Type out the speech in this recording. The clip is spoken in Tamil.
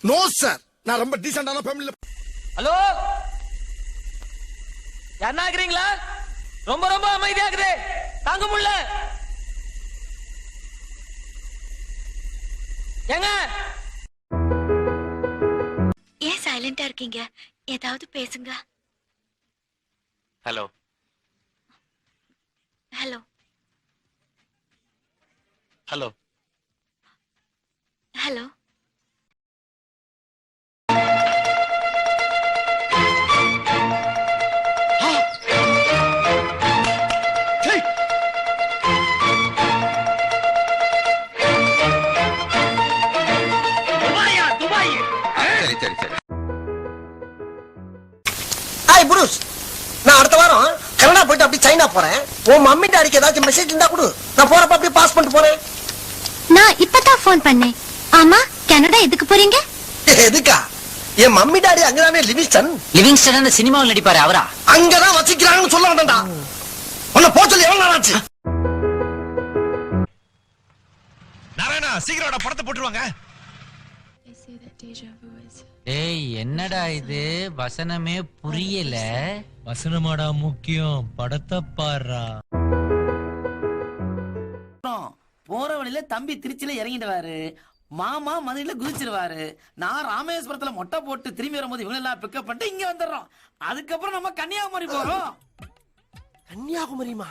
நோ சார், நான் ரொம்ப டீசென்டான ஃபேமிலில. ஹலோ, யாருன்னா இருக்கிறீங்களா? ரொம்ப ரொம்ப அமைதியா இருக்குது, தாங்க முடியல. ஏங்க ஏன் சைலண்டா இருக்கீங்க? ஏதாவது பேசுங்க. Hello hello hello hello. சரி சரி சரி. ஹாய் புருஷ், நான் அடுத்த வாரம் கனடா போயிட்டு அப்படி சைனா போறேன். உன் மம்மி டாடிக்கு ஏதாச்சும் மெசேஜ் இருந்தா கொடு, நான் போறப்ப அப்படியே பாஸ் பண்ணிட்டு போறேன். நான் இப்பதான் போன் பண்ணேன். ஆமா, கனடா எதுக்கு போறீங்க? எதுக்கா? என் மம்மி டாடி அங்கதானே லிவிங்ஸ்டன். லிவிங்ஸ்டன் சினிமாவில் நடிப்பாரு அவரா? அங்கதான் வசிக்கிறாங்கன்னு சொல்ல வேண்டாம்டா. உன்னை போக சொல்லி எவ்வளவு நாள் ஆச்சு? நாராயணா, சீக்கிரம் படத்தை போட்டுருவாங்க. ஏய், என்னடா இது? வசனமே புரியல. வசனமாடா முக்கியம், படத்தை பாடுறா. போற வழியில தம்பி திருச்சியில இறங்கிடுவாரு, மாமா மதுரையில குதிச்சிருவாரு, நான் ராமேஸ்வரத்துல மொட்டை போட்டு திரும்பி வரும்போது இவங்க எல்லாம் பிக்கப் பண்ணிட்டு இங்க வந்துடுறோம். அதுக்கப்புறம் நம்ம கன்னியாகுமரி போறோம். கன்னியாகுமரிமா?